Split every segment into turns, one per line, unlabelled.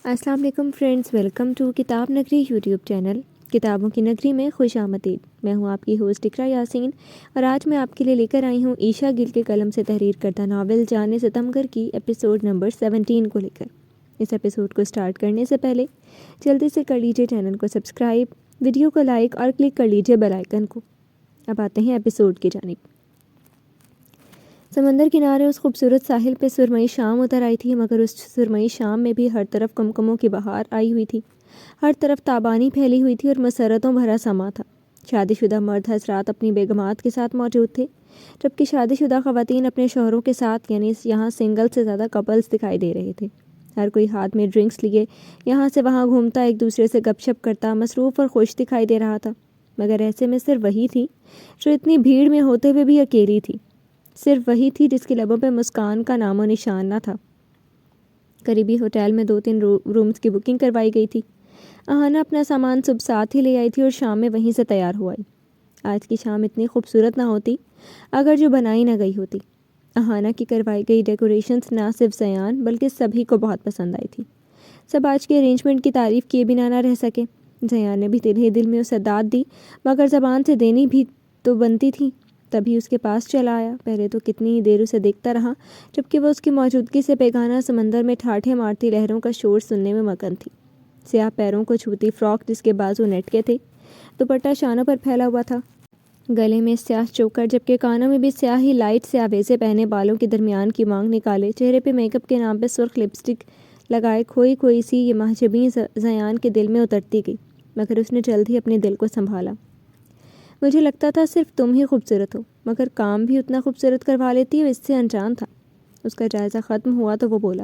السلام علیکم friends, welcome to کتاب نگری یوٹیوب چینل۔ کتابوں کی نگری میں خوش آمدید۔ میں ہوں آپ کی ہوسٹ اقرا یاسین، اور آج میں آپ کے لیے لے کر آئی ہوں عیشا گل کے قلم سے تحریر کردہ ناول جان ستمگر کی ایپیسوڈ نمبر 17 کو لے کر۔ اس ایپیسوڈ کو سٹارٹ کرنے سے پہلے جلدی سے کر لیجیے چینل کو سبسکرائب، ویڈیو کو لائک اور کلک کر لیجیے بیل آئیکن کو۔ اب آتے ہیں ایپیسوڈ کی جانب۔ سمندر کنارے اس خوبصورت ساحل پہ سرمئی شام اتر آئی تھی، مگر اس سرمئی شام میں بھی ہر طرف کمکموں کی بہار آئی ہوئی تھی۔ ہر طرف تابانی پھیلی ہوئی تھی اور مسرتوں بھرا سما تھا۔ شادی شدہ مرد حضرات اپنی بیگمات کے ساتھ موجود تھے، جبکہ شادی شدہ خواتین اپنے شوہروں کے ساتھ، یعنی یہاں سنگل سے زیادہ کپلز دکھائی دے رہے تھے۔ ہر کوئی ہاتھ میں ڈرنکس لیے یہاں سے وہاں گھومتا، ایک دوسرے سے گپ شپ کرتا، مصروف اور خوش دکھائی دے رہا تھا۔ مگر ایسے میں صرف وہی تھی جو اتنی بھیڑ میں ہوتے ہوئے بھی اکیلی تھی، صرف وہی تھی جس کے لبوں پہ مسکان کا نام و نشان نہ تھا۔ قریبی ہوٹل میں 2-3 رومز کی بکنگ کروائی گئی تھی۔ اہانا اپنا سامان صبح ساتھ ہی لے آئی تھی اور شام میں وہیں سے تیار ہو آئی۔ آج کی شام اتنی خوبصورت نہ ہوتی اگر جو بنائی نہ گئی ہوتی۔ اہانا کی کروائی گئی ڈیکوریشنز نہ صرف زیان بلکہ سبھی کو بہت پسند آئی تھی۔ سب آج کے ارینجمنٹ کی تعریف کیے بنا نہ رہ سکے۔ زیان نے بھی دل ہی دل میں اسے داد دی، مگر زبان سے دینی بھی تو بنتی تھی۔ تبھی اس کے پاس چلا آیا۔ پہلے تو کتنی ہی دیر اسے دیکھتا رہا، جبکہ وہ اس کی موجودگی سے بیگانہ سمندر میں ٹھاٹھے مارتی لہروں کا شور سننے میں مگن تھی۔ سیاہ پیروں کو چھوتی فراک جس کے بازو نیٹ کے تھے، دوپٹہ شانوں پر پھیلا ہوا تھا، گلے میں سیاہ چوکر، جبکہ کانوں میں بھی سیاہی لائٹ سے آویزے پہنے، بالوں کے درمیان کی مانگ نکالے، چہرے پہ میک اپ کے نام پہ سرخ لپسٹک لگائے، کھوئی سی یہ مہجبیں زیان کے دل میں اترتی گئی، مگر اس نے جلد ہی اپنے دل کو سنبھالا۔ مجھے لگتا تھا صرف تم ہی خوبصورت ہو، مگر کام بھی اتنا خوبصورت کروا لیتی ہو، اس سے انجان تھا۔ اس کا جائزہ ختم ہوا تو وہ بولا،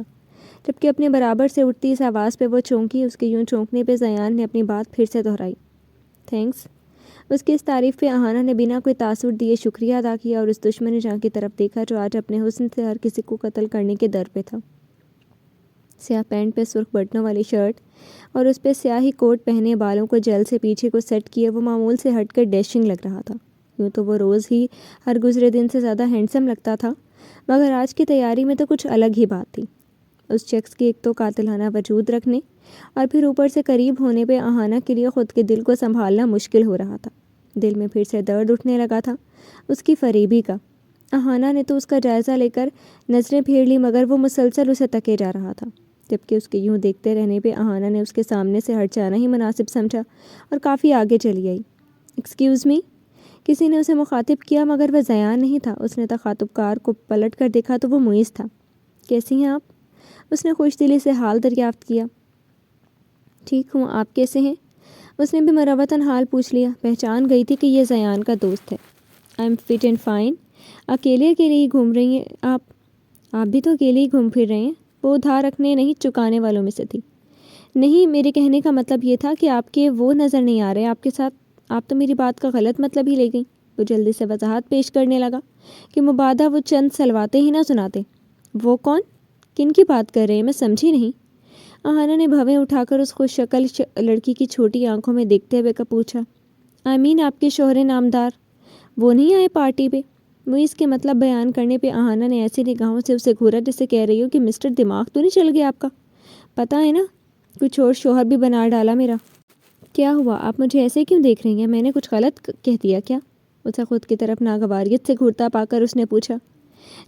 جبکہ اپنے برابر سے اٹھتی اس آواز پہ وہ چونکی۔ اس کے یوں چونکنے پہ زیان نے اپنی بات پھر سے دہرائی۔ تھینکس۔ اس کی اس تعریف پہ اہانا نے بنا کوئی تاثر دیے شکریہ ادا کیا اور اس دشمن جاں کی طرف دیکھا جو آج اپنے حسن سے ہر کسی کو قتل کرنے کے در پہ تھا۔ سیاہ پینٹ پہ سرخ بٹنوں والی شرٹ اور اس پہ سیاہی کوٹ پہنے، بالوں کو جیل سے پیچھے کو سیٹ کیے، وہ معمول سے ہٹ کر ڈیشنگ لگ رہا تھا۔ یوں تو وہ روز ہی ہر گزرے دن سے زیادہ ہینڈسم لگتا تھا، مگر آج کی تیاری میں تو کچھ الگ ہی بات تھی۔ اس شخص کی ایک تو قاتلانہ وجود رکھنے اور پھر اوپر سے قریب ہونے پہ اہانا کے لیے خود کے دل کو سنبھالنا مشکل ہو رہا تھا۔ دل میں پھر سے درد اٹھنے لگا تھا اس کی فریبی کا۔ اہانا نے تو اس کا جائزہ لے کر نظریں پھیر لی، مگر وہ مسلسل اسے تکے جا رہا تھا، جبکہ اس کے یوں دیکھتے رہنے پہ اہانا نے اس کے سامنے سے ہٹ جانا ہی مناسب سمجھا اور کافی آگے چلی آئی۔ ایکسکیوز می، کسی نے اسے مخاطب کیا، مگر وہ زیان نہیں تھا۔ اس نے تخاطب کار کو پلٹ کر دیکھا تو وہ معیز تھا۔ کیسی ہیں آپ؟ اس نے خوش دلی سے حال دریافت کیا۔ ٹھیک ہوں، آپ کیسے ہیں؟ اس نے بھی مروتاً حال پوچھ لیا۔ پہچان گئی تھی کہ یہ زیان کا دوست ہے۔ I am fit and fine. اکیلے ہی گھوم رہی ہیں آپ بھی تو اکیلے ہی گھوم پھر رہے ہیں۔ وہ ادھار رکھنے نہیں چکانے والوں میں سے تھی۔ نہیں، میرے کہنے کا مطلب یہ تھا کہ آپ کے وہ نظر نہیں آ رہے آپ کے ساتھ۔ آپ تو میری بات کا غلط مطلب ہی لے گئیں۔ وہ جلدی سے وضاحت پیش کرنے لگا کہ مبادہ وہ چند سلواتے ہی نہ سناتے۔ وہ کون؟ کن کی بات کر رہے ہیں؟ میں سمجھی نہیں۔ اہانا نے بھویں اٹھا کر اس خوش شکل لڑکی کی چھوٹی آنکھوں میں دیکھتے ہوئے پوچھا۔ آپ کے شوہر نامدار وہ نہیں آئے پارٹی پہ؟ معیز کے مطلب بیان کرنے پہ اہانا نے ایسی نگاہوں سے اسے گھورا جسے کہہ رہی ہو کہ مسٹر دماغ تو نہیں چل گیا آپ کا؟ پتہ ہے نا، کچھ اور شوہر بھی بنا ڈالا میرا۔ کیا ہوا؟ آپ مجھے ایسے کیوں دیکھ رہی ہیں؟ میں نے کچھ غلط کہہ دیا کیا؟ اسے خود کی طرف ناگواریت سے گھورتا پا کر اس نے پوچھا۔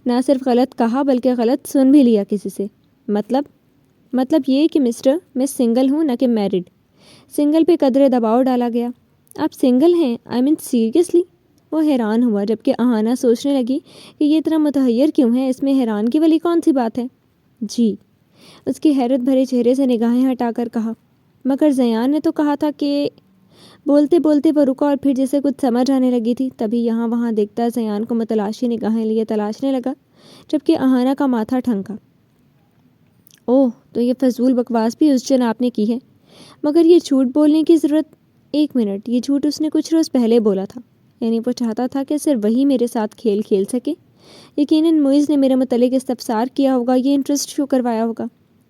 نہ صرف غلط کہا بلکہ غلط سن بھی لیا کسی سے۔ مطلب یہ کہ مسٹر، میں سنگل ہوں نہ کہ میرڈ۔ سنگل پہ قدرے دباؤ ڈالا گیا۔ آپ سنگل ہیں؟ آئی مین سیریسلی؟ وہ حیران ہوا، جبکہ اہانا سوچنے لگی کہ یہ اتنا متحیر کیوں ہے، اس میں حیران کی والی کون سی بات ہے؟ جی، اس کی حیرت بھرے چہرے سے نگاہیں ہٹا کر کہا۔ مگر زیان نے تو کہا تھا کہ… بولتے بولتے وہ رکا اور پھر جسے کچھ سمجھ آنے لگی تھی تبھی یہاں وہاں دیکھتا زیان کو متلاشی نگاہیں لیے تلاشنے لگا، جبکہ اہانا کا ماتھا ٹھنکا۔ اوہ، تو یہ فضول بکواس بھی اس جناب نے کی ہے؟ مگر یہ جھوٹ بولنے کی ضرورت… ایک منٹ، یہ جھوٹ اس نے کچھ روز پہلے بولا تھا، یعنی وہ چاہتا تھا کہ صرف وہی میرے ساتھ کھیل سکے۔ یقیناً معیز نے میرے متعلق استفسار کیا ہوگا، یہ انٹرسٹ شو کروایا ہوگا۔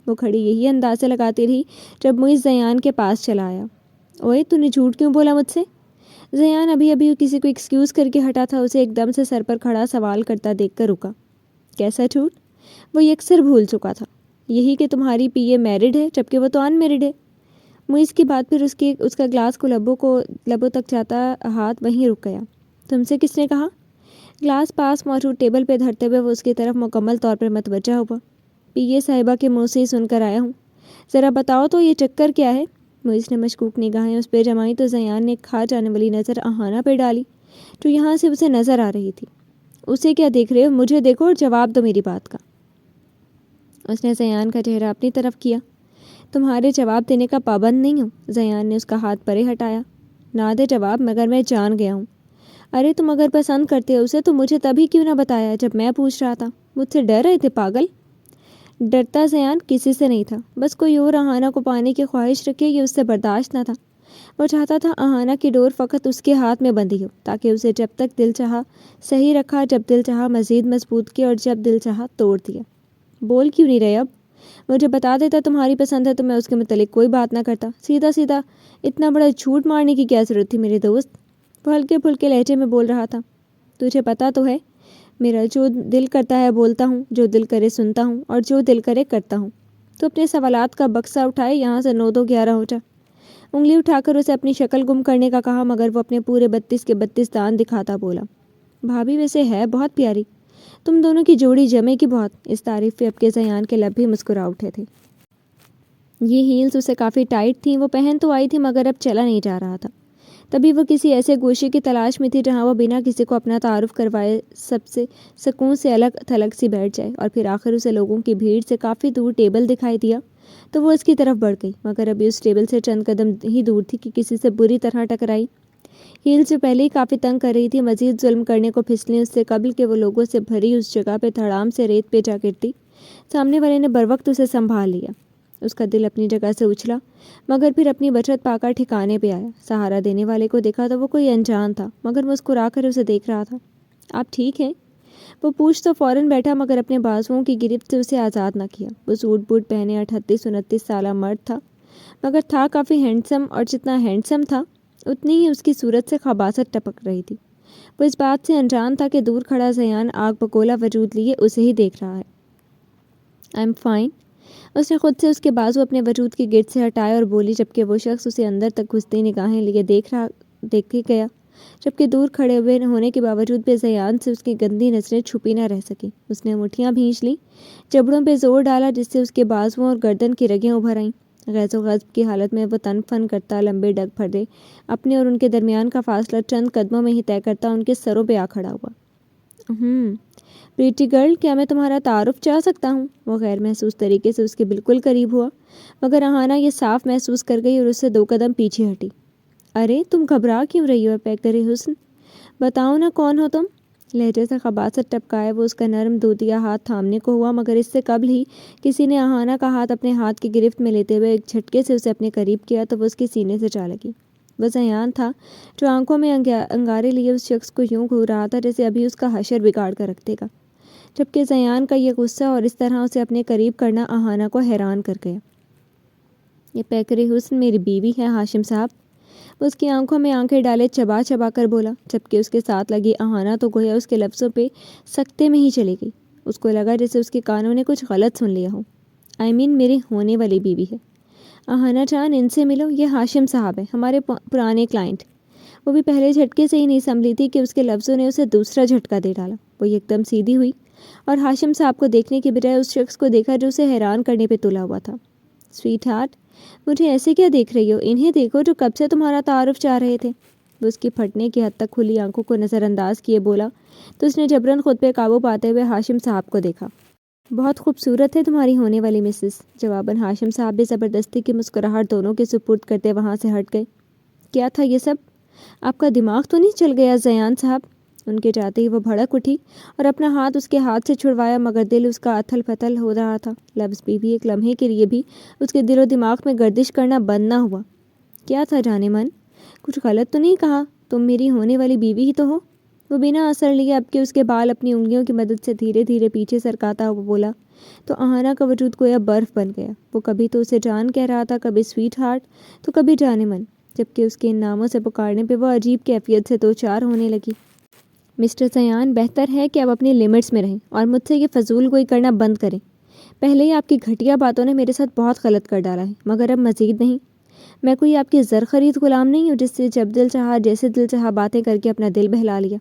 وہ کھڑی یہی اندازے لگاتی رہی جب معیز زیان کے پاس چلا آیا۔ اوئے، تو نے جھوٹ کیوں بولا مجھ سے؟ زیان ابھی کسی کو ایکسکیوز کر کے ہٹا تھا، اسے ایک دم سے سر پر کھڑا سوال کرتا دیکھ کر رکا۔ کیسا جھوٹ؟ وہ یکسر بھول چکا تھا۔ یہی کہ تمہاری پی اے میرڈ ہے جبکہ وہ تو ان میرڈ ہے۔ معیز کی بات پھر اس کا گلاس کو لبوں تک جاتا ہاتھ وہیں رک گیا۔ تم سے کس نے کہا؟ گلاس پاس موجود ٹیبل پہ دھرتے ہوئے وہ اس کی طرف مکمل طور پر متوجہ ہوا۔ پی اے صاحبہ کے منہ سے ہی سن کر آیا ہوں۔ ذرا بتاؤ تو یہ چکر کیا ہے؟ معیز نے مشکوک نگاہیں اس پہ جمائی تو زیان نے کھا جانے والی نظر اہانہ پہ ڈالی جو یہاں سے اسے نظر آ رہی تھی۔ اسے کیا دیکھ رہے ہو؟ مجھے دیکھو اور جواب دو میری بات کا۔ اس نے زیان کا چہرہ اپنی طرف کیا۔ تمہارے جواب دینے کا پابند نہیں ہوں۔ زیان نے اس کا ہاتھ پرے ہٹایا۔ نہ دے جواب مگر میں جان گیا ہوں۔ ارے تم اگر پسند کرتے ہو اسے تو مجھے تبھی کیوں نہ بتایا جب میں پوچھ رہا تھا؟ مجھ سے ڈر رہے تھے پاگل؟ ڈرتا زیان کسی سے نہیں تھا، بس کوئی اور اہانہ کو پانے کی خواہش رکھے یہ اس سے برداشت نہ تھا۔ وہ چاہتا تھا اہانہ کی ڈور فقط اس کے ہاتھ میں بندھی ہو تاکہ اسے جب تک دل چاہا صحیح رکھا، جب دل چاہا مزید مضبوط کیا اور جب دل چاہا توڑ دیا۔ بول کیوں نہیں رہے اب؟ مجھے بتا دیتا تمہاری پسند ہے تو میں اس کے متعلق کوئی بات نہ کرتا۔ سیدھا اتنا بڑا جھوٹ مارنے کی کیا ضرورت تھی میرے دوست؟ وہ ہلکے پھلکے لہجے میں بول رہا تھا۔ تجھے پتا تو ہے میرا جو دل کرتا ہے بولتا ہوں، جو دل کرے سنتا ہوں اور جو دل کرے کرتا ہوں۔ تو اپنے سوالات کا بکسہ اٹھائے یہاں سے 9 2 11 ہو جا۔ انگلی اٹھا کر اسے اپنی شکل گم کرنے کا کہا مگر وہ اپنے پورے 32 کے 32 دان دکھاتا بولا، بھابھی ویسے ہے بہت پیاری، تم دونوں کی جوڑی جمے کی بہت۔ اس تعریف پہ اب کے زیان کے لب بھی مسکرا اٹھے تھے۔ یہ ہیلز اسے کافی ٹائٹ تھیں، وہ پہن تو آئی تھی مگر اب چلا نہیں جا رہا تھا۔ تبھی وہ کسی ایسے گوشے کی تلاش میں تھی جہاں وہ بنا کسی کو اپنا تعارف کروائے سب سے سکون سے الگ تھلگ سی بیٹھ جائے، اور پھر آخر اسے لوگوں کی بھیڑ سے کافی دور ٹیبل دکھائی دیا تو وہ اس کی طرف بڑھ گئی، مگر ابھی اس ٹیبل سے چند قدم ہی دور تھی کہ کسی سے بری طرح ٹکرائی۔ ہیلز جو پہلے ہی کافی تنگ کر رہی تھی مزید ظلم کرنے کو پھسلیں اس سے قبل کہ وہ لوگوں سے بھری اس جگہ پہ دھڑام سے ریت پہ جا گرتی۔ سامنے والے نے بروقت اسے سنبھال لیا۔ اس کا دل اپنی جگہ سے اچھلا مگر پھر اپنی بچت پا کر ٹھکانے پہ آیا۔ سہارا دینے والے کو دیکھا تو وہ کوئی انجان تھا مگر مسکرا کر اسے دیکھ رہا تھا۔ آپ ٹھیک ہیں؟ وہ پوچھ تو فوراً بیٹھا مگر اپنے بازوؤں کی گرفت سے اسے آزاد نہ کیا۔ وہ سوٹ بوٹ پہنے 38 29 سالہ مرد تھا مگر تھا کافی ہینڈسم، اور جتنا ہینڈسم تھا اتنی ہی اس کی صورت سے خباثت ٹپک رہی تھی۔ وہ اس بات سے انجان تھا کہ دور کھڑا زیان آگ بگولا وجود لیے اسے ہی دیکھ رہا ہے۔ I am fine. اس نے خود سے اس کے بازو اپنے وجود کی گرد سے ہٹائے اور بولی جبکہ وہ شخص اسے اندر تک گھستی نگاہیں لیے دیکھے گیا، جبکہ دور کھڑے ہوئے ہونے کے باوجود بھی زیان سے اس کی گندی نظریں چھپی نہ رہ سکیں۔ اس نے مٹھیاں بھینچ لیں، جبڑوں پہ زور ڈالا جس سے اس کے بازوؤں اور گردن کی رگیں ابھر آئیں۔ غیظ و غضب کی حالت میں وہ تن فن کرتا لمبے ڈگ پھرے اپنے اور ان کے درمیان کا فاصلہ چند قدموں میں ہی طے کرتا ان کے سروں پہ آ کھڑا ہوا۔ پریٹی گرل، کیا میں تمہارا تعارف چاہ سکتا ہوں؟ وہ غیر محسوس طریقے سے اس کے بالکل قریب ہوا مگر اہانہ یہ صاف محسوس کر گئی اور اس سے 2 قدم پیچھے ہٹی۔ ارے تم گھبرا کیوں رہی ہو پیکر حسن؟ بتاؤ نا کون ہو تم؟ لہجے سے خباثت ٹپکائے وہ اس کا نرم دودیا ہاتھ تھامنے کو ہوا مگر اس سے قبل ہی کسی نے اہانہ کا ہاتھ اپنے ہاتھ کی گرفت میں لیتے ہوئے ایک جھٹکے سے اسے اپنے قریب کیا تو وہ اس کے سینے سے جا لگی۔ وہ زیان تھا جو آنکھوں میں انگارے لیے اس شخص کو یوں گھور رہا تھا جیسے ابھی اس کا حشر بگاڑ کر رکھ دے گا، جبکہ زیان کا یہ غصہ اور اس طرح اسے اپنے قریب کرنا اہانہ کو حیران کر گیا۔ یہ پیکر حسن میری بیوی ہے ہاشم صاحب، وہ اس کی آنکھوں میں آنکھیں ڈالے چبا چبا کر بولا، جبکہ اس کے ساتھ لگی اہانہ تو گویا اس کے لفظوں پہ سکتے میں ہی چلی گئی۔ اس کو لگا جیسے اس کے کانوں نے کچھ غلط سن لیا ہو۔ میری ہونے والی بیوی ہے۔ اہانہ جان ان سے ملو، یہ ہاشم صاحب ہیں، ہمارے پرانے کلائنٹ۔ وہ بھی پہلے جھٹکے سے ہی نہیں سنبھلی تھی کہ اس کے لفظوں نے اسے دوسرا جھٹکا دے ڈالا۔ وہ ایک دم سیدھی ہوئی اور ہاشم صاحب کو دیکھنے کے بجائے اس شخص کو دیکھا جو اسے حیران کرنے پہ تلا ہوا تھا۔ سویٹ ہارٹ، مجھے ایسے کیا دیکھ رہی ہو؟ انہیں دیکھو جو کب سے تمہارا تعارف چاہ رہے تھے۔ وہ اس کی پھٹنے کی حد تک کھلی آنکھوں کو نظر انداز کیے بولا تو اس نے جبراً خود پہ قابو پاتے ہوئے ہاشم صاحب کو دیکھا۔ بہت خوبصورت ہے تمہاری ہونے والی مسز۔ جواباً ہاشم صاحب بھی زبردستی کی مسکراہٹ دونوں کے سپرد کرتے وہاں سے ہٹ گئے۔ کیا تھا یہ سب؟ آپ کا دماغ تو نہیں چل گیا زیان صاحب؟ ان کے جاتے ہی وہ بھڑک اٹھی اور اپنا ہاتھ اس کے ہاتھ سے چھڑوایا مگر دل اس کا اتھل پتھل ہو رہا تھا۔ لفظ بھی ایک لمحے کے لیے بھی اس کے دل و دماغ میں گردش کرنا بند نہ ہوا۔ کیا تھا جانے من؟ کچھ غلط تو نہیں کہا؟ تم میری ہونے والی بیوی ہی تو ہو۔ وہ بنا اثر لیے اب کہ اس کے بال اپنی انگلیوں کی مدد سے دھیرے دھیرے پیچھے سرکاتا ہوا بولا تو اہانہ کا وجود گویا برف بن گیا۔ وہ کبھی تو اسے جان کہہ رہا تھا، کبھی سویٹ ہارٹ تو کبھی جانے من، جبکہ اس کے ان ناموں سے پکارنے پہ وہ عجیب کیفیت سے دو چار ہونے لگی۔ مسٹر زیان، بہتر ہے کہ اب اپنی لمٹس میں رہیں اور مجھ سے یہ فضول گوئی کرنا بند کریں۔ پہلے ہی آپ کی گھٹیا باتوں نے میرے ساتھ بہت غلط کر ڈالا ہے، مگر اب مزید نہیں۔ میں کوئی آپ کی زر خرید غلام نہیں ہوں جس سے جب دل چاہا جیسے دل چاہا باتیں کر کے اپنا دل بہلا لیا۔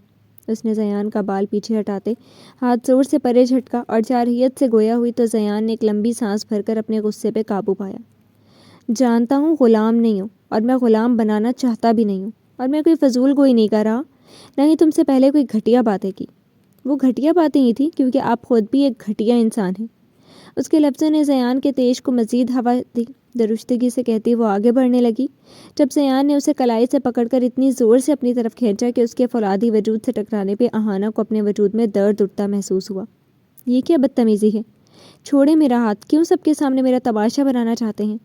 اس نے زیان کا بال پیچھے ہٹاتے ہاتھ زور سے پرے جھٹکا اور جارحیت سے گویا ہوئی تو زیان نے ایک لمبی سانس بھر کر اپنے غصے پہ قابو پایا۔ جانتا ہوں غلام نہیں ہوں، اور میں غلام بنانا چاہتا بھی نہیں ہوں، اور میں کوئی فضول گوئی نہیں کر رہا، نہ ہی تم سے پہلے کوئی گھٹیا باتیں کی۔ وہ گھٹیا باتیں ہی تھیں کیونکہ آپ خود بھی ایک گھٹیا انسان ہیں۔ اس کے لفظوں نے زیان کے تیش کو مزید ہوا دی۔ درستگی سے کہتی وہ آگے بڑھنے لگی، جب زیان نے اسے کلائی سے پکڑ کر اتنی زور سے اپنی طرف کھینچا کہ اس کے فولادی وجود سے ٹکرانے پہ آہانہ کو اپنے وجود میں درد اٹھتا محسوس ہوا۔ یہ کیا بدتمیزی ہے؟ چھوڑے میرا ہاتھ، کیوں سب کے سامنے میرا تماشا بنانا چاہتے ہیں؟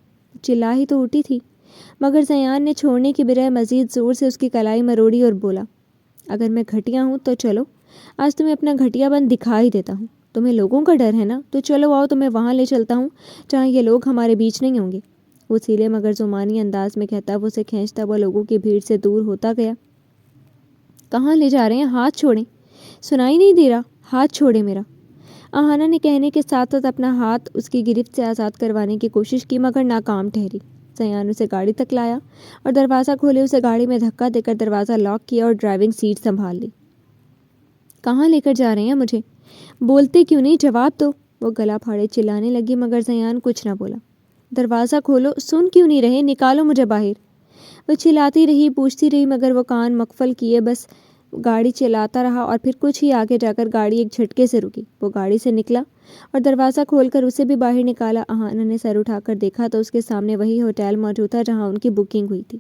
چلا ہی تو اٹھی تھی، مگر زیان نے چھوڑنے کی بجائے مزید زور سے اس کی کلائی مروڑی اور بولا، اگر میں گھٹیا ہوں تو چلو، آج تمہیں اپنا گھٹیا بن دکھا ہی دیتا ہوں۔ تمہیں لوگوں کا ڈر ہے نا، تو چلو آؤ تمہیں وہاں لے چلتا ہوں جہاں یہ لوگ ہمارے بیچ نہیں ہوں گے۔ وہ سیلے مگر زمانی انداز میں کہتا وہ اسے کھینچتا ہوا لوگوں کی بھیڑ سے دور ہوتا گیا۔ کہاں لے جا رہے ہیں؟ ہاتھ چھوڑیں، سنائی نہیں دے رہا، ہاتھ چھوڑے میرا۔ آہانہ نے کہنے کے ساتھ ساتھ اپنا ہاتھ اس کی گرفت سے آزاد کروانے کی کوشش کی مگر ناکام ٹھہری۔ زیان اسے گاڑی تک لایا اور دروازہ کھولے اسے گاڑی میں دھکا دے کر دروازہ لاک کیا اور ڈرائیونگ سیٹ سنبھال لی۔ کہاں لے کر جا رہے ہیں مجھے؟ بولتے کیوں نہیں؟ جواب دو۔ وہ گلا پھاڑے چلانے لگی مگر زیان کچھ نہ بولا۔ دروازہ کھولو، سن کیوں نہیں رہے؟ نکالو مجھے باہر۔ وہ چلاتی رہی، پوچھتی رہی مگر وہ کان مقفل کیے بس گاڑی چلاتا رہا اور پھر کچھ ہی آگے جا کر گاڑی ایک جھٹکے سے رکی۔ وہ گاڑی سے نکلا اور دروازہ کھول کر اسے بھی باہر نکالا۔ آہانہ نے سر اٹھا کر دیکھا تو اس کے سامنے وہی ہوٹل موجود تھا جہاں ان کی بکنگ ہوئی تھی۔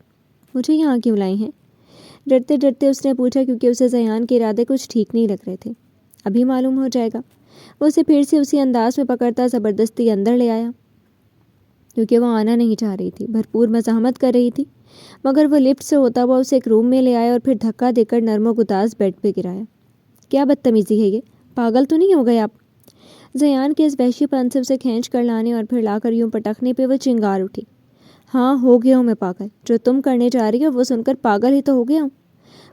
مجھے یہاں کیوں لائی ہیں؟ ڈرتے ڈرتے اس نے پوچھا کیونکہ اسے زیان کے ارادے کچھ ٹھیک نہیں لگ رہے تھے۔ ابھی معلوم ہو جائے گا۔ وہ اسے پھر سے اسی انداز میں پکڑتا زبردستی اندر لے آیا کیونکہ وہ آنا نہیں چاہ رہی تھی، بھرپور مزاحمت کر رہی تھی، مگر وہ لفٹ سے ہوتا ہوا اسے ایک روم میں لے آیا اور پھر دھکا دے کر نرم و گداز بیڈ پہ گرایا۔ کیا بدتمیزی ہے یہ؟ پاگل تو نہیں ہو گئے آپ؟ زیان کے اس وحشی پن سے اسے کھینچ کر لانے اور پھر لا کر یوں پٹکنے پہ وہ چنگار اٹھی۔ ہاں ہو گیا ہوں میں پاگل، جو تم کرنے جا رہی ہو وہ سن کر پاگل ہی تو ہو گیا ہوں۔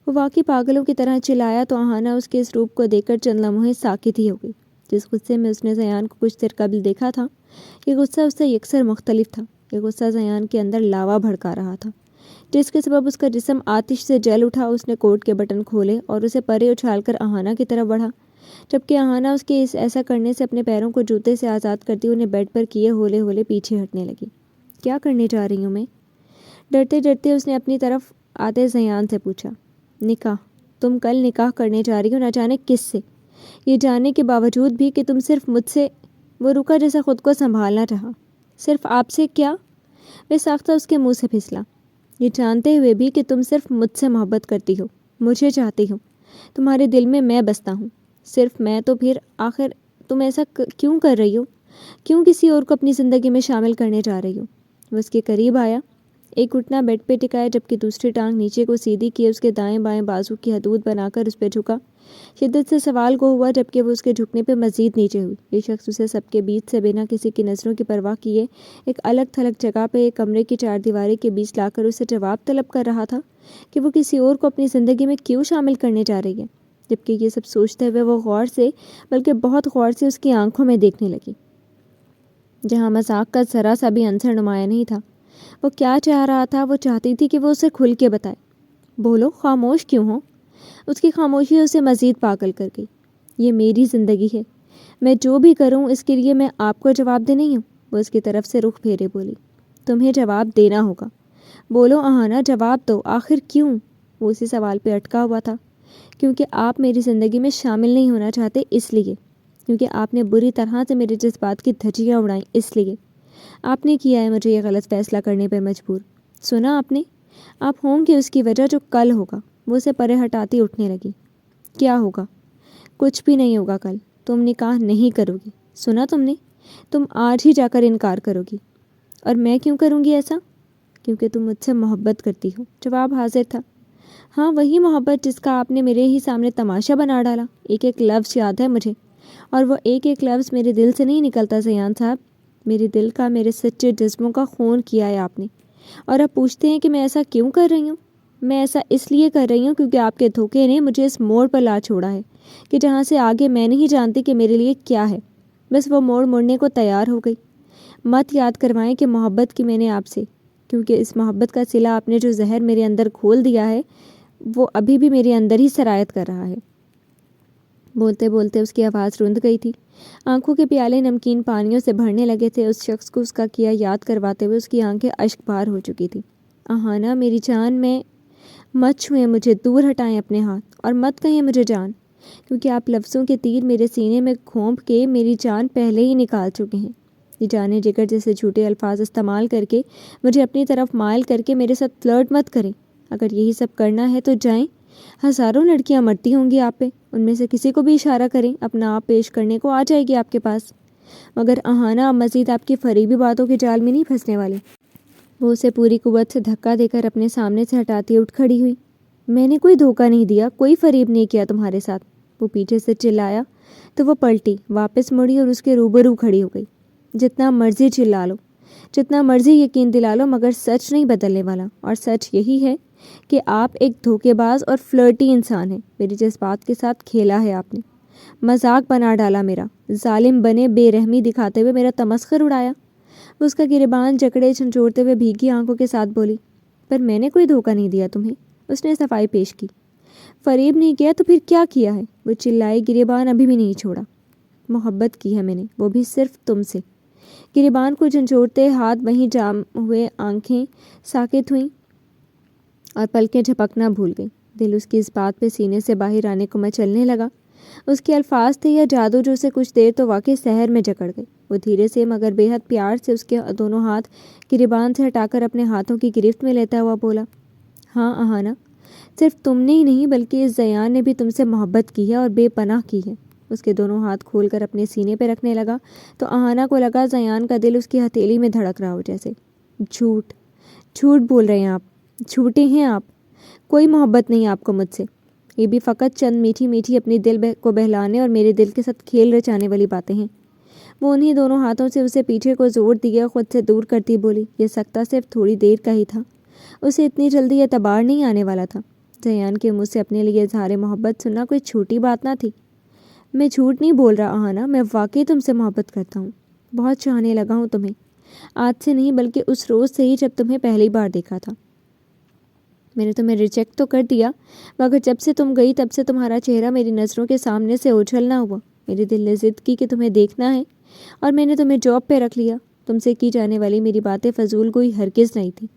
وہ واقعی پاگلوں کی طرح چلایا تو آہانہ اس کے اس روپ کو دیکھ کر چند لمحے ساکت ہی ہو گئی۔ جس غصے میں اس نے زیان کو کچھ دیر قبل دیکھا تھا، یہ غصہ اس سے یکسر مختلف تھا۔ یہ غصہ زیان کے اندر لاوا بھڑکا رہا تھا جس کے سبب اس کا جسم آتش سے جل اٹھا۔ اس نے کوٹ کے بٹن کھولے اور اسے پرے اچھال کر آہانہ کی طرف بڑھا، جبکہ آہانہ اس کے ایسا کرنے سے اپنے پیروں کو جوتے سے آزاد کرتی انہیں بیڈ پر کیے ہولے ہولے پیچھے ہٹنے لگی۔ کیا کرنے جا رہی ہوں میں؟ ڈرتے ڈرتے اس نے اپنی طرف آتے زیان سے پوچھا۔ نکاح، تم کل نکاح کرنے جا رہی ہو، نہ جانے کس سے، یہ جاننے کے باوجود بھی کہ تم صرف مجھ سے۔ وہ رکا جیسا خود کو سنبھالنا چاہا۔ صرف آپ سے کیا؟ وہ ساختہ اس کے منہ سے پھسلا۔ یہ جانتے ہوئے بھی کہ تم صرف مجھ سے محبت کرتی ہو، مجھے چاہتی ہو، تمہارے دل میں بستا ہوں، صرف میں، تو پھر آخر تم ایسا کیوں کر رہی ہو؟ کیوں کسی اور کو اپنی زندگی میں شامل کرنے جا رہی ہو؟ وہ اس کے قریب آیا، ایک گھٹنا بیڈ پہ ٹکایا جبکہ دوسری ٹانگ نیچے کو سیدھی کیے اس کے دائیں بائیں بازو کی حدود بنا کر اس پہ جھکا۔ شدت سے سوال گو ہوا جبکہ وہ اس کے جھکنے پہ مزید نیچے ہوئی۔ یہ شخص اسے سب کے بیچ سے بنا کسی کی نظروں کی پرواہ کیے ایک الگ تھلگ جگہ پہ ایک کمرے کی چار دیواری کے بیچ لا کر اسے جواب طلب کر رہا تھا کہ وہ کسی اور کو اپنی زندگی میں کیوں شامل کرنے جا رہی ہے۔ جبکہ یہ سب سوچتے ہوئے وہ غور سے، بلکہ بہت غور سے اس کی آنکھوں میں دیکھنے لگی جہاں مذاق کا ذرا سا بھی عنصر نمایاں نہیں تھا۔ وہ کیا چاہ رہا تھا؟ وہ چاہتی تھی کہ وہ اسے کھل کے بتائے۔ بولو، خاموش کیوں ہو؟ اس کی خاموشی اسے مزید پاگل کر گئی۔ یہ میری زندگی ہے، میں جو بھی کروں اس کے لیے میں آپ کو جواب دے نہیں ہوں۔ وہ اس کی طرف سے رخ پھیرے بولی، تمہیں جواب دینا ہوگا۔ بولو آہانہ، جواب دو، آخر کیوں؟ وہ اسی سوال پہ اٹکا ہوا تھا۔ کیونکہ آپ میری زندگی میں شامل نہیں ہونا چاہتے، اس لیے۔ کیونکہ آپ نے بری طرح سے میرے جذبات کی دھجیاں اڑائیں، اس لیے۔ آپ نے کیا ہے مجھے یہ غلط فیصلہ کرنے پہ مجبور۔ سنا آپ نے؟ آپ ہوں گے اس کی وجہ جو کل ہوگا۔ وہ اسے پرے ہٹاتی اٹھنے لگی۔ کیا ہوگا؟ کچھ بھی نہیں ہوگا کل۔ تم نکاح نہیں کرو گی، سنا تم نے؟ تم آج ہی جا کر انکار کرو گی۔ اور میں کیوں کروں گی ایسا؟ کیونکہ تم مجھ سے محبت کرتی ہو۔ جواب حاضر تھا۔ ہاں، وہی محبت جس کا آپ نے میرے ہی سامنے تماشا بنا ڈالا۔ ایک ایک لفظ یاد ہے مجھے، اور وہ ایک ایک لفظ میرے دل سے نہیں نکلتا زیان صاحب۔ میرے دل کا، میرے سچے جذبوں کا خون کیا ہے آپ نے۔ اور اب پوچھتے ہیں کہ میں ایسا کیوں کر رہی ہوں؟ میں ایسا اس لیے کر رہی ہوں کیونکہ آپ کے دھوکے نے مجھے اس موڑ پر لا چھوڑا ہے کہ جہاں سے آگے میں نہیں جانتی کہ میرے لیے کیا ہے۔ بس وہ مڑنے کو تیار ہو گئی۔ مت یاد کروائیں کہ محبت کی میں نے آپ سے، کیونکہ اس محبت کا صلہ آپ نے جو زہر میرے اندر کھول دیا ہے وہ ابھی بھی میرے اندر ہی سرایت کر رہا ہے۔ بولتے بولتے اس کی آواز رند گئی تھی، آنکھوں کے پیالے نمکین پانیوں سے بھرنے لگے تھے۔ اس شخص کو اس کا کیا یاد کرواتے ہوئے اس کی آنکھیں اشک بار ہو چکی تھی۔ آہانہ میری جان، میں مت چھوئیں مجھے، دور ہٹائیں اپنے ہاتھ، اور مت کہیں مجھے جان، کیونکہ آپ لفظوں کے تیر میرے سینے میں گھونپ کے میری جان پہلے ہی نکال چکے ہیں۔ یہ جانے جگر جیسے جھوٹے الفاظ استعمال کر کے مجھے اپنی طرف مائل کر کے میرے ساتھ فلرٹ مت کریں۔ اگر یہی سب کرنا ہے تو جائیں، ہزاروں لڑکیاں مرتی ہوں گی آپ پہ، ان میں سے کسی کو بھی اشارہ کریں، اپنا آپ پیش کرنے کو آ جائے گی آپ کے پاس۔ مگر آہانہ اب مزید آپ کی فریبی باتوں کے جال میں نہیں پھنسنے والی۔ وہ اسے پوری قوت سے دھکا دے کر اپنے سامنے سے ہٹاتی اٹھ کھڑی ہوئی۔ میں نے کوئی دھوکہ نہیں دیا، کوئی فریب نہیں کیا تمہارے ساتھ، وہ پیچھے سے چلایا تو وہ پلٹی، واپس مڑی اور اس کے روبرو کھڑی ہو گئی۔ جتنا مرضی چلا لو، جتنا مرضی یقین دلا لو، مگر سچ نہیں بدلنے والا، اور سچ یہی ہے کہ آپ ایک دھوکے باز اور فلرٹی انسان ہیں۔ میری جذبات کے ساتھ کھیلا ہے آپ نے، مذاق بنا ڈالا میرا، ظالم بنے بے رحمی دکھاتے ہوئے میرا تمسخر اڑایا۔ وہ اس کا گریبان جکڑے جھنجھوڑتے ہوئے بھیگی آنکھوں کے ساتھ بولی، پر میں نے کوئی دھوکہ نہیں دیا تمہیں، اس نے صفائی پیش کی۔ فریب نہیں کیا تو پھر کیا کیا ہے؟ وہ چلائی، گریبان ابھی بھی نہیں چھوڑا۔ محبت کی ہے میں نے، وہ بھی صرف تم سے۔ گریبان کو جھنجھوڑتے ہاتھ وہیں جام ہوئے، آنکھیں ساکت ہوئیں اور پلکیں جھپکنا بھول گئی۔ دل اس کی اس بات پہ سینے سے باہر آنے کو مچلنے لگا۔ اس کے الفاظ تھے یا جادو جو اسے کچھ دیر تو واقعی سحر میں جکڑ گئے۔ وہ دھیرے سے مگر بے حد پیار سے اس کے دونوں ہاتھ گریبان سے ہٹا کر اپنے ہاتھوں کی گرفت میں لیتا ہوا بولا، ہاں آہانہ، صرف تم نے ہی نہیں بلکہ اس زیان نے بھی تم سے محبت کی ہے اور بے پناہ کی ہے۔ اس کے دونوں ہاتھ کھول کر اپنے سینے پہ رکھنے لگا تو آہانہ کو لگا زیان کا دل اس کی ہتھیلی میں دھڑک رہا ہو جیسے۔ جھوٹ، جھوٹ بول رہے ہیں آپ، جھوٹے ہیں آپ، کوئی محبت نہیں آپ کو مجھ سے، یہ بھی فقط چند میٹھی میٹھی اپنی دل کو بہلانے اور میرے دل کے ساتھ کھیل رچانے والی باتیں ہیں۔ وہ انہی دونوں ہاتھوں سے اسے پیچھے کو زور دیا، خود سے دور کرتی بولی، یہ سکتہ صرف تھوڑی دیر کا ہی تھا، اسے اتنی جلدی اعتبار نہیں آنے والا تھا۔ زیان کے منہ سے اپنے لیے اظہار محبت سننا کوئی چھوٹی بات نہ تھی۔ میں جھوٹ نہیں بول رہا آہانہ، میں واقعی تم سے محبت کرتا ہوں، بہت چاہنے لگا ہوں تمہیں، آج سے نہیں بلکہ اس روز سے ہی جب تمہیں پہلی بار دیکھا تھا۔ میں نے تمہیں ریجیکٹ تو کر دیا، مگر جب سے تم گئی تب سے تمہارا چہرہ میری نظروں کے سامنے سے اوجھل نہ ہوا۔ میرے دل نے ضد کی کہ تمہیں دیکھنا ہے اور میں نے تمہیں جاب پہ رکھ لیا۔ تم سے کی جانے والی میری باتیں فضول گوئی ہرگز نہیں تھی،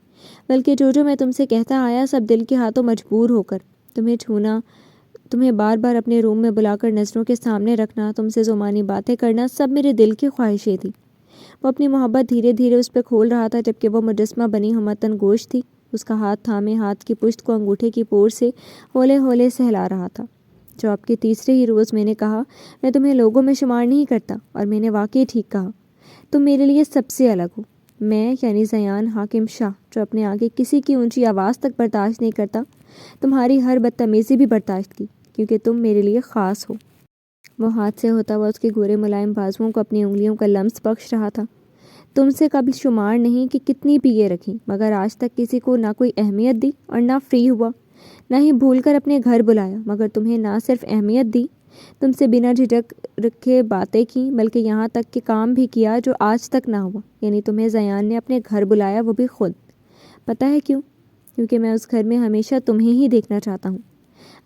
بلکہ جو میں تم سے کہتا آیا سب دل کے ہاتھوں مجبور ہو کر، تمہیں چھونا، تمہیں بار بار اپنے روم میں بلا کر نظروں کے سامنے رکھنا، تم سے زمانی باتیں کرنا، سب میرے دل کی خواہشیں تھیں۔ وہ اپنی محبت دھیرے دھیرے اس پہ کھول رہا تھا، جبکہ وہ مجسمہ بنی ہمتن گوش تھی۔ اس کا ہاتھ تھامے ہاتھ کی پشت کو انگوٹھے کی پور سے ہولے ہولے سہلا رہا تھا۔ جاب کے تیسرے ہی روز میں نے کہا، میں تمہیں لوگوں میں شمار نہیں کرتا، اور میں نے واقعی ٹھیک کہا، تم میرے لیے سب سے الگ ہو۔ میں یعنی زیان حاکم شاہ، جو اپنے آگے کسی کی اونچی آواز تک برداشت نہیں کرتا، تمہاری ہر بدتمیزی بھی برداشت کی، کیونکہ تم میرے لیے خاص ہو۔ وہ ہاتھ سے ہوتا ہوا اس کے گورے ملائم بازوؤں کو اپنی انگلیوں کا لمس بخش رہا تھا۔ تم سے قبل شمار نہیں کہ کتنی پیے رکھی، مگر آج تک کسی کو نہ کوئی اہمیت دی اور نہ فری ہوا، نہ ہی بھول کر اپنے گھر بلایا، مگر تمہیں نہ صرف اہمیت دی، تم سے بنا جھجک رکھے باتیں کی، بلکہ یہاں تک کہ کام بھی کیا جو آج تک نہ ہوا، یعنی تمہیں زیان نے اپنے گھر بلایا، وہ بھی خود۔ پتہ ہے کیوں؟ کیونکہ میں اس گھر میں ہمیشہ تمہیں ہی دیکھنا چاہتا ہوں۔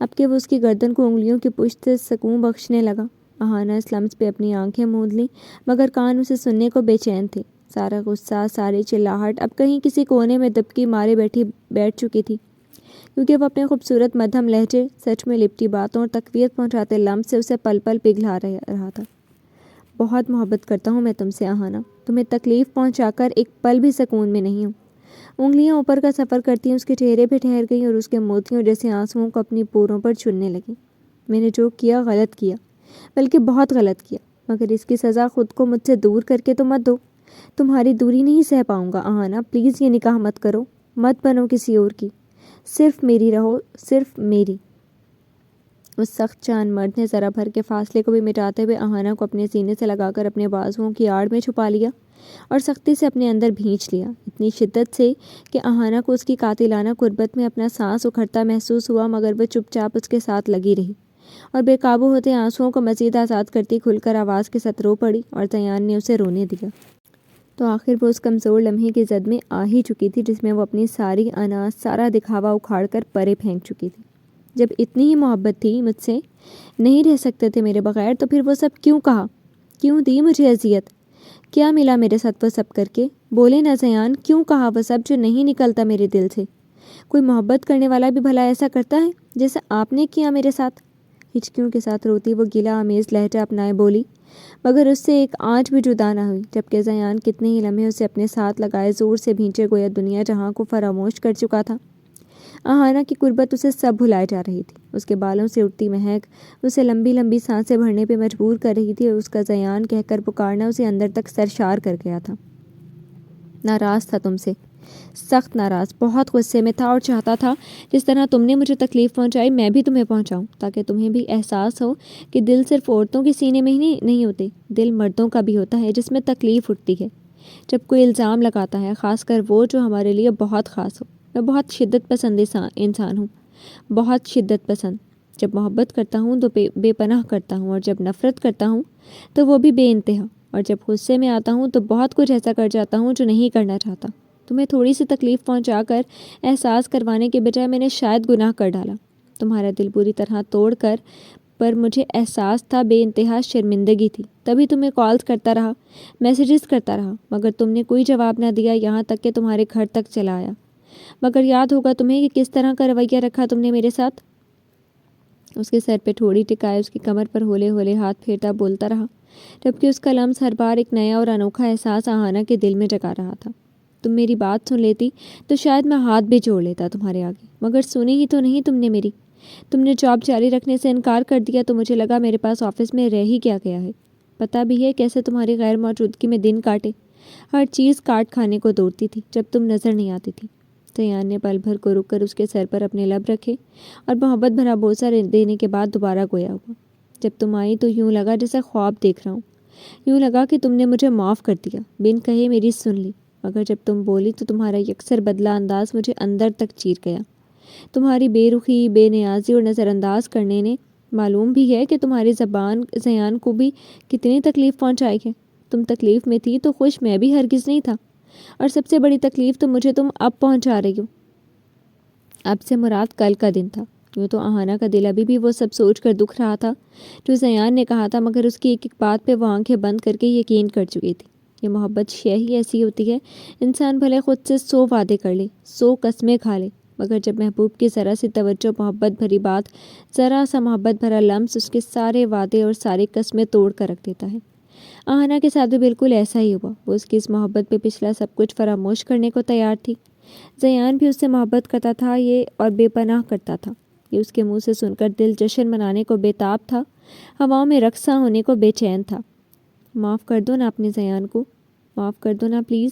اب کہ وہ اس کی گردن کو انگلیوں کی پشت سے سکون بخشنے لگا، آہانہ اس لمس پہ اپنی آنکھیں موند لیں، مگر کان اسے سننے کو بے چین تھے۔ سارا غصہ، ساری چلاہٹ اب کہیں کسی کونے میں دبکی مارے بیٹھ چکی تھی، کیونکہ وہ اپنے خوبصورت مدھم لہجے، سچ میں لپٹی باتوں اور تقویت پہنچاتے لمس سے اسے پل پل پگھلا رہا تھا۔ بہت محبت کرتا ہوں میں تم سے آہانہ، تمہیں تکلیف پہنچا کر ایک پل بھی سکون میں نہیں ہوں۔ انگلیاں اوپر کا سفر کرتی اس کے چہرے پہ ٹھہر گئیں اور اس کے موتیوں جیسے آنسوؤں کو اپنی پوروں پر چننے لگیں۔ میں نے جو کیا غلط کیا، بلکہ بہت غلط کیا، مگر اس کی سزا خود کو مجھ سے دور کر کے تو مت دو۔ تمہاری دوری نہیں سہ پاؤں گا آہانہ، پلیز یہ نکاح مت کرو، مت بنو کسی اور کی، صرف میری رہو، صرف میری۔ اس سخت چاند مرد نے ذرا بھر کے فاصلے کو بھی مٹاتے ہوئے آہانہ کو اپنے سینے سے لگا کر اپنے بازوؤں کی آڑ میں چھپا لیا اور سختی سے اپنے اندر بھینچ لیا، اتنی شدت سے کہ آہانہ کو اس کی قاتلانہ قربت میں اپنا سانس اکھڑتا محسوس ہوا، مگر وہ چپ چاپ اس کے ساتھ لگی رہی۔ اور بے قابو ہوتے آنسوؤں کو مزید آزاد کرتی کھل کر آواز کے ساتھ رو پڑی اور زیان نے اسے رونے دیا تو آخر وہ اس کمزور لمحے کی زد میں آ ہی چکی تھی جس میں وہ اپنی ساری انا سارا دکھاوا اکھاڑ کر پرے پھینک چکی تھی۔ جب اتنی ہی محبت تھی مجھ سے، نہیں رہ سکتے تھے میرے بغیر، تو پھر وہ سب کیوں کہا؟ کیوں دی مجھے اذیت؟ کیا ملا میرے ساتھ وہ سب کر کے؟ بولے نہ زیان، کیوں کہا وہ سب جو نہیں نکلتا میرے دل سے؟ کوئی محبت کرنے والا بھی بھلا ایسا کرتا ہے جیسا آپ نے کیا میرے ساتھ؟ ہچکیوں کے ساتھ روتی وہ گلہ آمیز لہجہ اپنائے بولی، مگر اس سے ایک آنچ بھی جدا نہ ہوئی، جبکہ زیان کتنے ہی لمحے اسے اپنے ساتھ لگائے زور سے بھینچے گویا دنیا جہاں کو فراموش کر چکا تھا۔ آہانہ کی قربت اسے سب بھلائے جا رہی تھی۔ اس کے بالوں سے اٹھتی مہک اسے لمبی لمبی سانسیں بھرنے پہ مجبور کر رہی تھی اور اس کا زیان کہہ کر پکارنا اسے اندر تک سرشار کر گیا تھا۔ ناراض تھا تم سے، سخت ناراض، بہت غصے میں تھا اور چاہتا تھا جس طرح تم نے مجھے تکلیف پہنچائی میں بھی تمہیں پہنچاؤں، تاکہ تمہیں بھی احساس ہو کہ دل صرف عورتوں کے سینے میں ہی نہیں ہوتے، دل مردوں کا بھی ہوتا ہے جس میں تکلیف اٹھتی ہے جب کوئی الزام لگاتا ہے، خاص کر وہ جو ہمارے لیے بہت خاص ہو۔ میں بہت شدت پسند انسان ہوں، بہت شدت پسند۔ جب محبت کرتا ہوں تو بے پناہ کرتا ہوں، اور جب نفرت کرتا ہوں تو وہ بھی بے انتہا، اور جب غصے میں آتا ہوں تو بہت کچھ ایسا کر جاتا ہوں جو نہیں کرنا چاہتا۔ تمہیں تھوڑی سی تکلیف پہنچا کر احساس کروانے کے بجائے میں نے شاید گناہ کر ڈالا، تمہارا دل پوری طرح توڑ کر، پر مجھے احساس تھا بے انتہا شرمندگی تھی، تبھی تمہیں کالز کرتا رہا، میسیجز کرتا رہا، مگر تم نے کوئی جواب نہ دیا، یہاں تک کہ تمہارے گھر تک چلا آیا۔ مگر یاد ہوگا تمہیں کہ کس طرح کا رویہ رکھا تم نے میرے ساتھ۔ اس کے سر پہ ٹھوڑی ٹکائے اس کی کمر پر ہولے ہولے ہاتھ پھیرتا بولتا رہا، جبکہ اس کا لمس ہر بار ایک نیا اور انوکھا احساس آہانہ کے دل میں جگا رہا تھا۔ تم میری بات سن لیتی تو شاید میں ہاتھ بھی جوڑ لیتا تمہارے آگے، مگر سنی ہی تو نہیں تم نے میری۔ تم نے جاب جاری رکھنے سے انکار کر دیا تو مجھے لگا میرے پاس آفس میں رہ ہی کیا گیا ہے۔ پتہ بھی ہے کیسے تمہاری غیر موجودگی میں دن کاٹے، ہر چیز کاٹ کھانے کو دوڑتی تھی جب تم نظر نہیں آتی تھی۔ زیان نے پل بھر کو رک کر اس کے سر پر اپنے لب رکھے اور محبت بھرا بوسہ دینے کے بعد دوبارہ گویا ہوا۔ جب تم آئی تو یوں لگا جیسے خواب دیکھ رہا ہوں، یوں لگا کہ تم نے مجھے معاف کر دیا، بن کہے میری سن لی، مگر جب تم بولی تو تمہارا یکسر بدلا انداز مجھے اندر تک چیر گیا۔ تمہاری بے رخی، بے نیازی اور نظر انداز کرنے نے معلوم بھی ہے کہ تمہاری زبان زیان کو بھی کتنی تکلیف پہنچائی ہے۔ تم تکلیف میں تھی تو خوش میں بھی ہرگز نہیں تھا، اور سب سے بڑی تکلیف تو مجھے تم اب پہنچا رہی ہو۔ اب سے مراد کل کا دن تھا۔ یوں تو آہانہ کا دل ابھی بھی وہ سب سوچ کر دکھ رہا تھا جو زیان نے کہا تھا، مگر اس کی ایک ایک بات پہ وہ آنکھیں بند کر کے یقین کر چکی تھی۔ یہ محبت شے ہی ایسی ہوتی ہے، انسان بھلے خود سے 100 وعدے کر لے، 100 قسمیں کھا لے، مگر جب محبوب کی ذرا سی توجہ، محبت بھری بات، ذرا سا محبت بھرا لمس اس کے سارے وعدے اور ساری قسمیں توڑ کر رکھ دیتا ہے۔ آہانہ کے ساتھ بھی بالکل ایسا ہی ہوا۔ وہ اس کی اس محبت پہ پچھلا سب کچھ فراموش کرنے کو تیار تھی۔ زیان بھی اس سے محبت کرتا تھا یہ، اور بے پناہ کرتا تھا یہ۔ اس کے منہ سے سن کر دل جشن منانے کو بے تاب تھا، ہواؤں میں رقصاں ہونے کو بے چین تھا۔ معاف کر دو نا اپنے زیان کو، معاف کر دو نا پلیز۔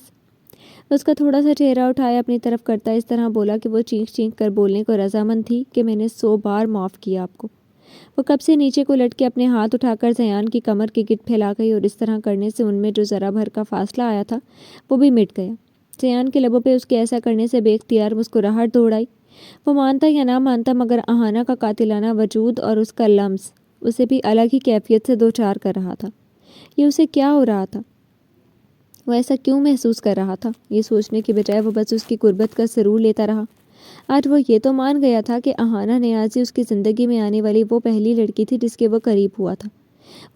اس کا تھوڑا سا چہرہ اٹھایا اپنی طرف کرتا اس طرح بولا کہ وہ چینخ چینخ کر بولنے کو رضامند تھی کہ میں نے 100 بار معاف کیا آپ کو۔ وہ کب سے نیچے کو لٹ کے اپنے ہاتھ اٹھا کر زیان کی کمر کے گرد پھیلا گئی، اور اس طرح کرنے سے ان میں جو ذرا بھر کا فاصلہ آیا تھا وہ بھی مٹ گیا۔ زیان کے لبوں پہ اس کے ایسا کرنے سے بے اختیار مسکراہٹ دوڑ آئی۔ وہ مانتا یا نہ مانتا، مگر آہانہ کا قاتلانہ وجود اور اس کا لمس اسے بھی الگ ہی کیفیت سے دوچار کر رہا تھا۔ یہ اسے کیا ہو رہا تھا؟ وہ ایسا کیوں محسوس کر رہا تھا؟ یہ سوچنے کے بجائے وہ بس اس کی قربت کا سرور لیتا رہا۔ آج وہ یہ تو مان گیا تھا کہ آہانہ نیازی اس کی زندگی میں آنے والی وہ پہلی لڑکی تھی جس کے وہ قریب ہوا تھا،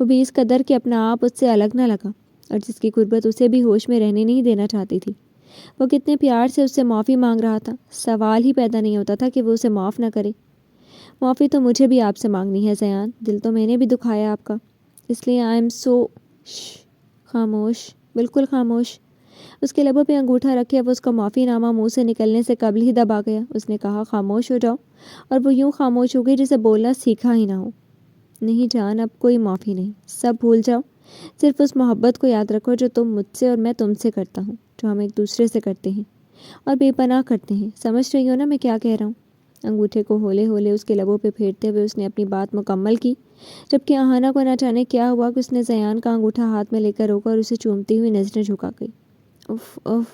وہ بھی اس قدر کہ اپنا آپ اس سے الگ نہ لگا، اور جس کی قربت اسے بھی ہوش میں رہنے نہیں دینا چاہتی تھی۔ وہ کتنے پیار سے اس سے معافی مانگ رہا تھا، سوال ہی پیدا نہیں ہوتا تھا کہ وہ اسے معاف نہ کرے۔ معافی تو مجھے بھی آپ سے مانگنی ہے زیان، دل تو میں نے بھی دکھایا آپ کا، اس لیے آئی ایم سو خاموش، بالکل خاموش۔ اس کے لبوں پہ انگوٹھا رکھے وہ اس کا معافی نامہ منہ سے نکلنے سے قبل ہی دبا گیا۔ اس نے کہا خاموش ہو جاؤ، اور وہ یوں خاموش ہو گئی جسے بولنا سیکھا ہی نہ ہو۔ نہیں جان، اب کوئی معافی نہیں، سب بھول جاؤ، صرف اس محبت کو یاد رکھو جو تم مجھ سے اور میں تم سے کرتا ہوں، جو ہم ایک دوسرے سے کرتے ہیں اور بے پناہ کرتے ہیں۔ سمجھ رہی ہو نا میں کیا کہہ رہا ہوں؟ انگوٹھے کو ہولے ہولے اس کے لبوں پہ پھیرتے ہوئے اس نے اپنی بات مکمل کی، جبکہ آہانہ کو نہ جانے کیا ہوا کہ اس نے زیان کا انگوٹھا ہاتھ میں لے کر روکا اور اسے چومتی ہوئی نظریں جھکا گئی۔ اف اف،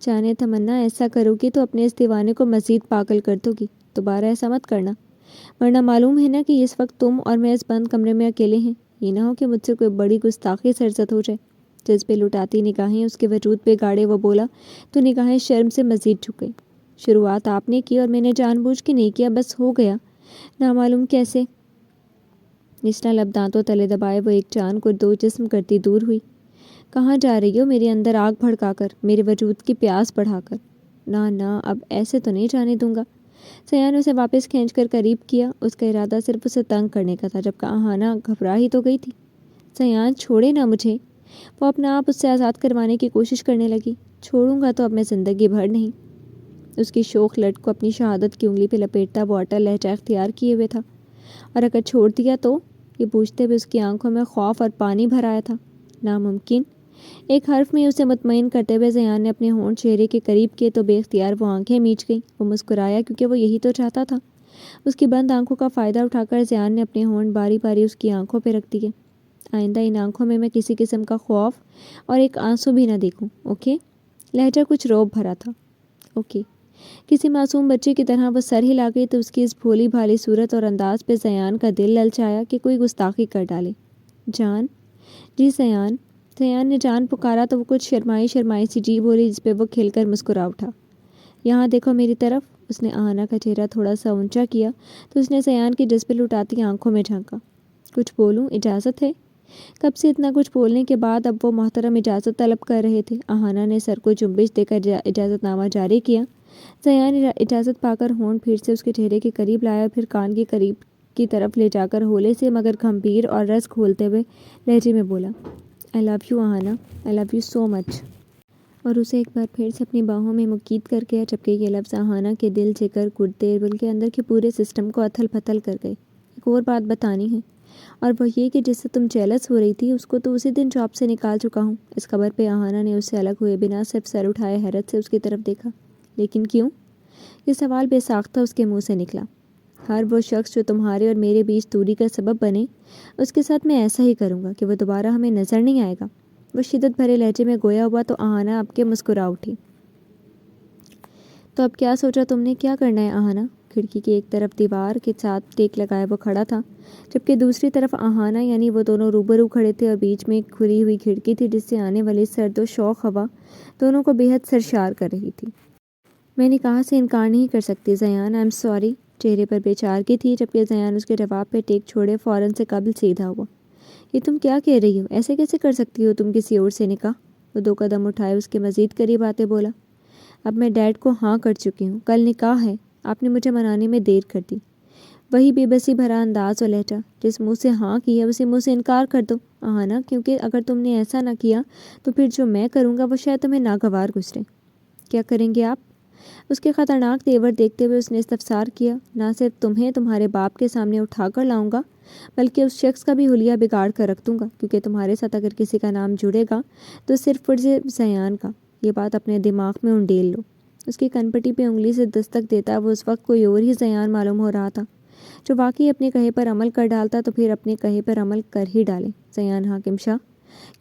جانے تمنا، ایسا کرو گی تو اپنے اس دیوانے کو مزید پاگل کر دو گی، دوبارہ ایسا مت کرنا۔ ورنہ معلوم ہے نا کہ اس وقت تم اور میں اس بند کمرے میں اکیلے ہیں. یہ نہ ہو کہ مجھ سے کوئی بڑی گستاخی سرزد ہو جائے. جذبے لٹاتی نگاہیں اس کے وجود پہ گاڑے وہ بولا تو نگاہیں شرم سے مزید جھک گئی. شروعات آپ نے کی اور میں نے جان بوجھ کے نہیں کیا, بس ہو گیا. نامعلوم کیسے. نچلا لب دانتوں تلے دبائے وہ ایک جان کو دو جسم کرتی دور ہوئی. کہاں جا رہی ہو؟ میرے اندر آگ بھڑکا کر, میرے وجود کی پیاس بڑھا کر. نہ اب ایسے تو نہیں جانے دوں گا. سیان اسے واپس کھینچ کر قریب کیا. اس کا ارادہ صرف اسے تنگ کرنے کا تھا, جبکہ آہانہ گھبرا ہی تو گئی تھی. سیان چھوڑے نہ مجھے. وہ اپنا آپ اس سے آزاد کروانے کی کوشش کرنے لگی. چھوڑوں گا تو اب میں زندگی بھر نہیں. اس کی شوخ لٹ کو اپنی شہادت کی انگلی پہ لپیٹتا وہ اٹل لہجہ اختیار کیے ہوئے تھا. اور اگر چھوڑ دیا تو؟ یہ پوچھتے ہوئے اس کی آنکھوں میں خوف اور پانی بھر آیا تھا. ناممکن. ایک حرف میں اسے مطمئن کرتے ہوئے زیان نے اپنے ہونٹ چہرے کے قریب کیے تو بے اختیار وہ آنکھیں میچ گئیں. وہ مسکرایا کیونکہ وہ یہی تو چاہتا تھا. اس کی بند آنکھوں کا فائدہ اٹھا کر زیان نے اپنے ہونٹ باری باری اس کی آنکھوں پہ رکھ دیے. آئندہ ان آنکھوں میں کسی قسم کا خوف اور ایک آنسو بھی نہ دیکھوں, اوکے؟ لہجہ کچھ روب بھرا تھا. اوکے. کسی معصوم بچے کی طرح وہ سر ہلا گئی تو اس کی اس بھولی بھالی صورت اور انداز پہ زیان کا دل للچایا کہ کوئی گستاخی کر ڈالے. جان. جی سیان. سیان نے جان پکارا تو وہ کچھ شرمائی سی جی بولی, جس پہ وہ کھل کر مسکرا اٹھا. یہاں دیکھو میری طرف. اس نے آہانہ کا چہرہ تھوڑا سا اونچا کیا تو اس نے سیان کی جذبے لٹاتی آنکھوں میں جھانکا. کچھ بولوں؟ اجازت ہے؟ کب سے اتنا کچھ بولنے کے بعد اب وہ محترم اجازت طلب کر رہے تھے. آہانہ نے سر کو جنبش دے کر اجازت نامہ جاری کیا. سیان اجازت پا کر ہونٹ پھر سے اس کے چہرے کے قریب لایا, پھر کان کے قریب کی طرف لے جا کر ہولے سے مگر گھمبیر اور رس کھولتے ہوئے لہجے میں بولا, آئی love you آہانہ, I love you so مچ. اور اسے ایک بار پھر سے اپنی باہوں میں مقید کر گیا, جبکہ یہ لفظ آہانہ کے دل, جگر, گردے بلکہ اندر کے پورے سسٹم کو اتھل پتھل کر گئے. ایک اور بات بتانی ہے, اور وہ یہ کہ جس سے تم جیلس ہو رہی تھی اس کو تو اسی دن جاب سے نکال چکا ہوں. اس خبر پہ آہانہ نے اس سے الگ ہوئے بنا صرف سر اٹھائے حیرت سے اس کی طرف دیکھا. لیکن کیوں؟ یہ سوال بے ساختہ اس کے منہ سے نکلا. ہر وہ شخص جو تمہارے اور میرے بیچ دوری کا سبب بنے, اس کے ساتھ میں ایسا ہی کروں گا کہ وہ دوبارہ ہمیں نظر نہیں آئے گا. وہ شدت بھرے لہجے میں گویا ہوا تو آہانہ اب کے مسکرا اٹھی. تو اب کیا سوچا تم نے, کیا کرنا ہے آہانہ؟ کھڑکی کی ایک طرف دیوار کے ساتھ ٹیک لگائے وہ کھڑا تھا, جبکہ دوسری طرف آہانہ, یعنی وہ دونوں روبرو کھڑے تھے اور بیچ میں ایک کھلی ہوئی کھڑکی تھی جس سے آنے والی سرد و شوق ہوا دونوں کو بے حد سرشار کر رہی تھی. میں نکاح سے انکار نہیں کر سکتی زیان, آئی ایم سوری. چہرے پر بے چارگی تھی, جبکہ زیان اس کے جواب پہ ٹیک چھوڑے فوراً سے قبل سیدھا ہوا. یہ تم کیا کہہ رہی ہو؟ ایسے کیسے کر سکتی ہو تم کسی اور سے نکاح؟ وہ 2 قدم اٹھائے اس کے مزید قریب آتے بولا. اب میں ڈیڈ کو ہاں کر چکی ہوں, کل نکاح ہے. آپ نے مجھے منانے میں دیر کر دی. وہی بے بسی بھرا انداز و لہجہ, جس منہ سے ہاں کی ہے اسی منہ سے انکار کر دو آہانہ, کیونکہ اگر تم نے ایسا نہ کیا تو پھر جو میں کروں گا وہ شاید تمہیں ناگوار گزرے. کیا کریں گے آپ؟ اس کے خطرناک تیور دیکھتے ہوئے اس نے استفسار کیا. نہ صرف تمہیں تمہارے باپ کے سامنے اٹھا کر لاؤں گا, بلکہ اس شخص کا بھی حلیہ بگاڑ کر رکھ دوں گا, کیونکہ تمہارے ساتھ اگر کسی کا نام جڑے گا تو صرف فرض زیان کا. یہ بات اپنے دماغ میں انڈیل لو. اس کی کنپٹی پہ انگلی سے دستک دیتا وہ اس وقت کوئی اور ہی زیان معلوم ہو رہا تھا, جو واقعی اپنے کہے پر عمل کر ڈالتا تو پھر اپنے کہے پر عمل کر ہی ڈالے. زیان حاکم شاہ,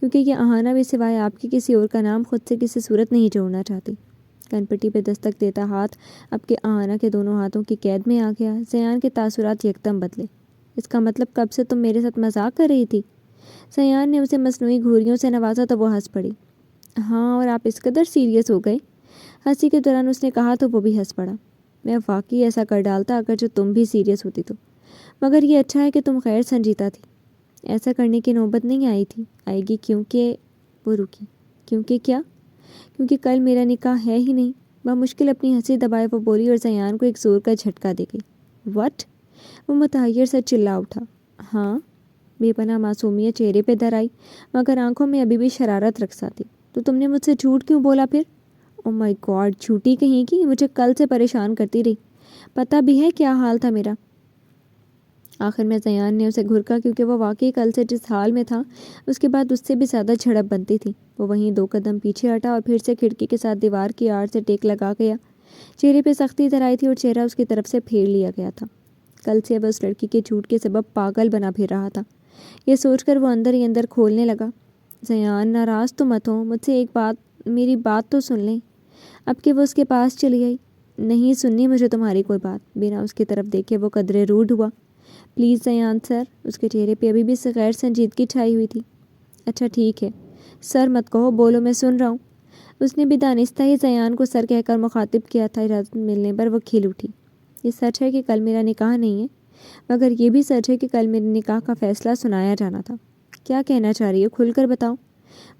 کیونکہ یہ آہانہ بھی سوائے آپ کی کسی اور کا نام خود سے کسی صورت نہیں جوڑنا چاہتی. کنپٹی پہ دستک دیتا ہاتھ اب کے آہانہ کے دونوں ہاتھوں کی قید میں آ گیا. زیان کے تاثرات یکدم بدلے. اس کا مطلب کب سے تم میرے ساتھ مذاق کر رہی تھی؟ زیان نے اسے مصنوعی گھوریوں سے نوازا تو وہ ہنس پڑی. ہاں, اور آپ اس قدر سیریس ہو گئے؟ ہنسی کے دوران اس نے کہا تو وہ بھی ہنس پڑا. میں واقعی ایسا کر ڈالتا اگر جو تم بھی سیریس ہوتی تو, مگر یہ اچھا ہے کہ تم خیر سنجیدہ تھی. ایسا کرنے کی نوبت نہیں آئی تھی, آئے گی کیونکہ. وہ رکی. کیونکہ کیا؟ کیونکہ کل میرا نکاح ہے ہی نہیں. بمشکل اپنی ہنسی دبائے وہ بولی اور زیان کو ایک زور کا جھٹکا دے گئی. وٹ؟ وہ متحیر سے چلا اٹھا. ہاں. بے پناہ معصومیت چہرے پہ دھر آئی, مگر آنکھوں میں ابھی بھی شرارت رقص آتی. تو تم نے مجھ سے جھوٹ کیوں بولا پھر؟ او مائی گاڈ, جھوٹی کہیں کی, مجھے کل سے پریشان کرتی رہی. پتہ بھی ہے کیا حال تھا میرا. آخر میں زیان نے اسے گھرکا, کیونکہ وہ واقعی کل سے جس حال میں تھا اس کے بعد اس سے بھی زیادہ جھڑپ بنتی تھی. وہ وہیں 2 قدم پیچھے ہٹا اور پھر سے کھڑکی کے ساتھ دیوار کی آڑ سے ٹیک لگا گیا. چہرے پہ سختی اتر آئی تھی اور چہرہ اس کی طرف سے پھیر لیا گیا تھا. کل سے وہ اس لڑکی کے جھوٹ کے سبب پاگل بنا پھر رہا تھا. یہ سوچ کر وہ اندر ہی اندر کھولنے لگا. زیان, ناراض تو مت ہو مجھ سے, ایک بات, میری بات تو سن لیں. اب کہ وہ اس کے پاس چلی آئی. نہیں سننی مجھے تمہاری کوئی بات۔ بنا اس کی طرف دیکھے وہ قدرے روڈ ہوا۔ پلیز زیان سر۔ اس کے چہرے پہ ابھی بھی غیر سنجیدگی چھائی ہوئی تھی۔ اچھا ٹھیک ہے، سر مت کہو، بولو، میں سن رہا ہوں۔ اس نے بھی دانستہ ہی زیان کو سر کہہ کر مخاطب کیا تھا۔ اجازت ملنے پر وہ کھل اٹھی۔ یہ سچ ہے کہ کل میرا نکاح نہیں ہے، مگر یہ بھی سچ ہے کہ کل میرے نکاح کا فیصلہ سنایا جانا تھا۔ کیا کہنا چاہ رہی ہو؟ کھل کر بتاؤ۔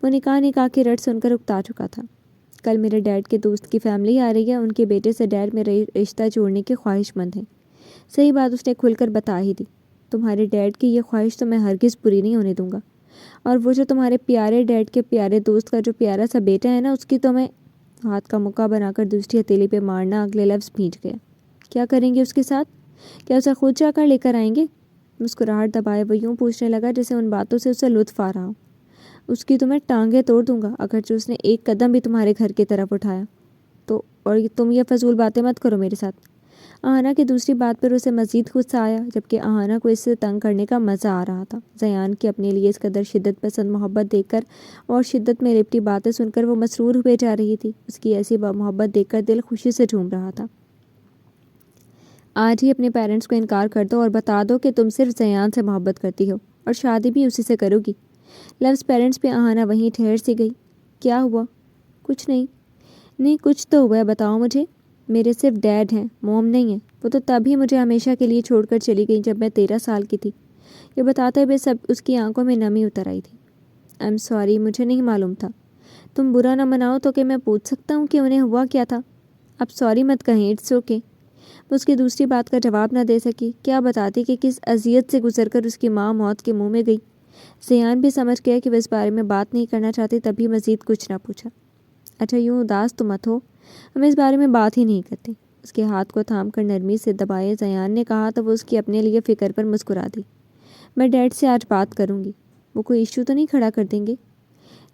وہ نکاح کی رٹ سن کر اکتا چکا تھا۔ کل میرے ڈیڈ کے دوست کی فیملی آ رہی ہے، ان کے بیٹے سے ڈیڈ میرا رشتہ جوڑنے کے خواہش مند ہیں۔ صحیح بات اس نے کھل کر بتا ہی دی۔ تمہارے ڈیڈ کی یہ خواہش تو میں ہرگز پوری نہیں ہونے دوں گا، اور وہ جو تمہارے پیارے ڈیڈ کے پیارے دوست کا جو پیارا سا بیٹا ہے نا، اس کی تو میں… ہاتھ کا مکہ بنا کر دوسری ہتھیلی پہ مارنا اگلے لفظ بھیج گیا۔ کیا کریں گے اس کے ساتھ؟ کیا اسے خود جا کر لے کر آئیں گے؟ مسکراہٹ دبائے وہ یوں پوچھنے لگا جیسے ان باتوں سے اسے لطف آ رہا ہو۔ اس کی تو میں ٹانگیں توڑ دوں گا اگرچہ اس نے ایک قدم بھی تمہارے گھر کی طرف اٹھایا تو۔ اور تم یہ فضول باتیں مت کرو میرے ساتھ۔ آہانہ کی دوسری بات پر اسے مزید غصہ آیا، جبکہ آہانہ کو اس سے تنگ کرنے کا مزہ آ رہا تھا۔ زیان کی اپنے لیے اس قدر شدت پسند محبت دیکھ کر اور شدت میں لپٹی باتیں سن کر وہ مسرور ہوئے جا رہی تھی۔ اس کی ایسی محبت دیکھ کر دل خوشی سے جھوم رہا تھا۔ آج ہی اپنے پیرنٹس کو انکار کر دو اور بتا دو کہ تم صرف زیان سے محبت کرتی ہو اور شادی بھی اسی سے کرو گی۔ لفظ پیرنٹس پہ آہانہ وہیں ٹھہر سی گئی۔ کیا ہوا؟ کچھ نہیں۔ نہیں کچھ تو ہوا ہے، بتاؤ مجھے۔ میرے صرف ڈیڈ ہیں، موم نہیں ہے۔ وہ تو تب ہی مجھے ہمیشہ کے لیے چھوڑ کر چلی گئی جب میں 13 سال کی تھی۔ یہ بتاتے ہوئے سب اس کی آنکھوں میں نمی اتر آئی تھی۔ آئی ایم سوری، مجھے نہیں معلوم تھا۔ تم برا نہ مناؤ تو کہ میں پوچھ سکتا ہوں کہ انہیں ہوا کیا تھا؟ اب سوری مت کہیں، اٹس اوکے۔ وہ اس کی دوسری بات کا جواب نہ دے سکی۔ کیا بتاتی کہ کس اذیت سے گزر کر اس کی ماں موت کے منہ میں گئی۔ زیان بھی سمجھ گیا کہ وہ اس بارے میں بات نہیں کرنا چاہتی، تبھی مزید کچھ نہ پوچھا۔ اچھا یوں اداس تو مت ہو، ہم اس بارے میں بات ہی نہیں کرتے۔ اس کے ہاتھ کو تھام کر نرمی سے دبائے زیان نے کہا تو وہ اس کی اپنے لیے فکر پر مسکرا دی۔ میں ڈیڈ سے آج بات کروں گی۔ وہ کوئی ایشو تو نہیں کھڑا کر دیں گے؟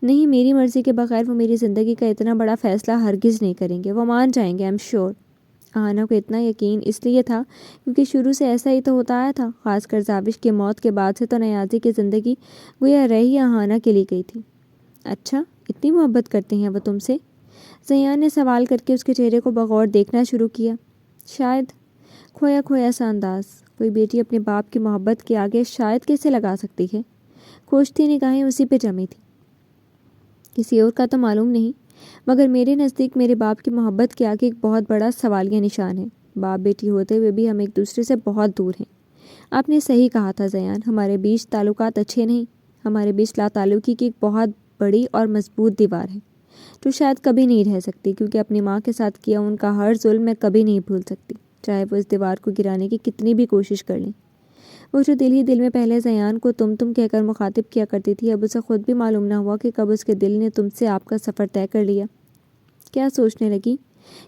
نہیں، میری مرضی کے بغیر وہ میری زندگی کا اتنا بڑا فیصلہ ہرگز نہیں کریں گے۔ وہ مان جائیں گے، آئی ایم شیور۔ آہانہ کو اتنا یقین اس لیے تھا کیونکہ شروع سے ایسا ہی تو ہوتا آیا تھا، خاص کر زاوش کی موت کے بعد سے تو نیازی کی زندگی گویا رہ ہی آہانہ کے لیے گئی تھی۔ اچھا، اتنی محبت کرتے ہیں وہ تم سے؟ زیان نے سوال کر کے اس کے چہرے کو بغور دیکھنا شروع کیا۔ شاید۔ کھویا کھویا سا انداز۔ کوئی بیٹی اپنے باپ کی محبت کے آگے شاید کیسے لگا سکتی ہے؟ کھوجتی نگاہیں اسی پہ جمی تھی۔ کسی اور کا تو معلوم نہیں، مگر میرے نزدیک میرے باپ کی محبت کے آگے ایک بہت بڑا سوالیہ نشان ہے۔ باپ بیٹی ہوتے ہوئے بھی ہم ایک دوسرے سے بہت دور ہیں۔ آپ نے صحیح کہا تھا زیان، ہمارے بیچ تعلقات اچھے نہیں، ہمارے بیچ لا تعلقی کی ایک بہت بڑی اور مضبوط دیوار ہے جو شاید کبھی نہیں رہ سکتی، کیونکہ اپنی ماں کے ساتھ کیا ان کا ہر ظلم میں کبھی نہیں بھول سکتی، چاہے وہ اس دیوار کو گرانے کی کتنی بھی کوشش کر لیں۔ وہ جو دل ہی دل میں پہلے زیان کو تم کہہ کر مخاطب کیا کرتی تھی، اب اسے خود بھی معلوم نہ ہوا کہ کب اس کے دل نے تم سے آپ کا سفر طے کر لیا۔ کیا سوچنے لگی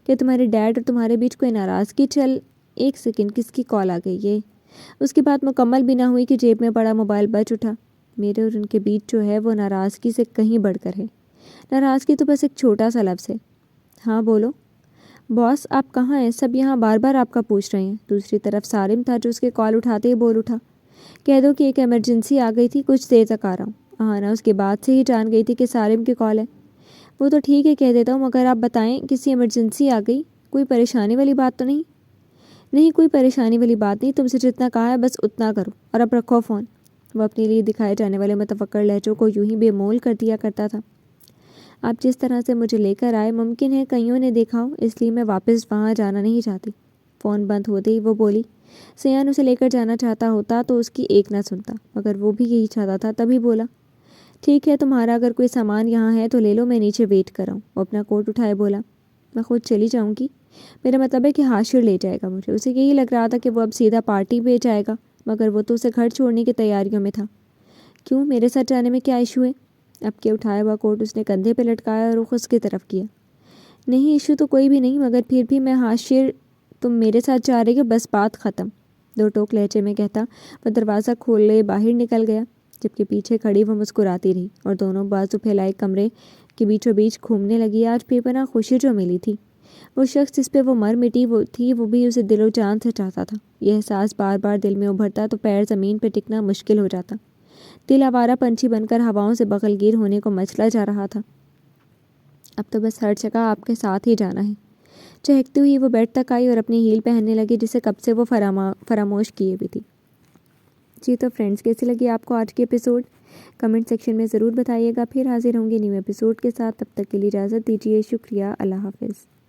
کہ تمہارے ڈیڈ اور تمہارے بیچ کوئی ناراضگی چل… ایک سیکنڈ، کس کی کال آ گئی؟ یہ… اس کی بات مکمل بھی نہ ہوئی کہ جیب میں پڑا موبائل بج اٹھا۔ میرے اور ان کے بیچ جو ہے وہ ناراضگی سے کہیں بڑھ کر ہے۔ ناراضگی تو بس ایک چھوٹا سا لفظ ہے۔ ہاں بولو۔ باس آپ کہاں ہیں؟ سب یہاں بار بار آپ کا پوچھ رہے ہیں۔ دوسری طرف سالم تھا جو اس کے کال اٹھاتے ہی بول اٹھا۔ کہہ دو کہ ایک ایمرجنسی آ گئی تھی، کچھ دیر تک آ رہا ہوں۔ آہانہ اس کی بات سے ہی جان گئی تھی کہ سالم کی کال ہے۔ وہ تو ٹھیک ہے، کہہ دیتا ہوں، مگر آپ بتائیں کسی ایمرجنسی آ گئی؟ کوئی پریشانی والی بات تو نہیں؟ نہیں کوئی پریشانی والی بات نہیں، تم سے جتنا کہا ہے بس اتنا کرو، اور اب رکھو فون۔ وہ اپنے لیے دکھائے جانے والے متفکر لہجوں کو یوں ہی بے مول کر دیا کرتا تھا۔ آپ جس طرح سے مجھے لے کر آئے ممکن ہے کئیوں نے دیکھا ہو، اس لیے میں واپس وہاں جانا نہیں چاہتی۔ فون بند ہوتے ہی وہ بولی۔ زیان اسے لے کر جانا چاہتا ہوتا تو اس کی ایک نہ سنتا، مگر وہ بھی یہی چاہتا تھا، تبھی بولا۔ ٹھیک ہے، تمہارا اگر کوئی سامان یہاں ہے تو لے لو، میں نیچے ویٹ کر رہا ہوں۔ وہ اپنا کوٹ اٹھائے بولا۔ میں خود چلی جاؤں گی، میرا مطلب ہے کہ حاشر لے جائے گا مجھے۔ اسے یہی لگ رہا تھا کہ وہ اب سیدھا پارٹی پہ جائے گا، مگر وہ تو اسے گھر چھوڑنے کی تیاریوں میں تھا۔ کیوں، میرے ساتھ جانے میں کیا ایشو ہے؟ اب کے اٹھایا ہوا کوٹ اس نے کندھے پہ لٹکایا اور رخ اس کی طرف کیا۔ نہیں ایشو تو کوئی بھی نہیں، مگر پھر بھی میں حاشر، تم میرے ساتھ جا رہی ہو، بس بات ختم۔ دو ٹوک لہجے میں کہتا وہ دروازہ کھولے باہر نکل گیا، جبکہ پیچھے کھڑی وہ مسکراتی رہی اور دونوں بازو پھیلائے کمرے کے بیچوں بیچ گھومنے لگی۔ آج بے پناہ خوشی جو ملی تھی، وہ شخص جس پہ وہ مر مٹی وہ بھی اسے دل و جان سے چاہتا تھا۔ یہ احساس بار بار دل میں ابھرتا تو پیر زمین پہ ٹکنا مشکل ہو جاتا۔ دل آوارہ پنچھی بن کر ہواؤں سے بغل گیر ہونے کو مچلا جا رہا تھا۔ اب تو بس ہر جگہ آپ کے ساتھ ہی جانا ہے۔ چہکتی ہوئی وہ بیڈ تک آئی اور اپنی ہیل پہننے لگی جسے کب سے وہ فراموش کیے بھی تھی۔ جی تو فرینڈس، کیسی لگی آپ کو آج کی ایپیسوڈ؟ کمنٹ سیکشن میں ضرور بتائیے گا۔ پھر حاضر ہوں گے نیو ایپیسوڈ کے ساتھ، تب تک کے لیے اجازت دیجیے۔ شکریہ، اللہ حافظ۔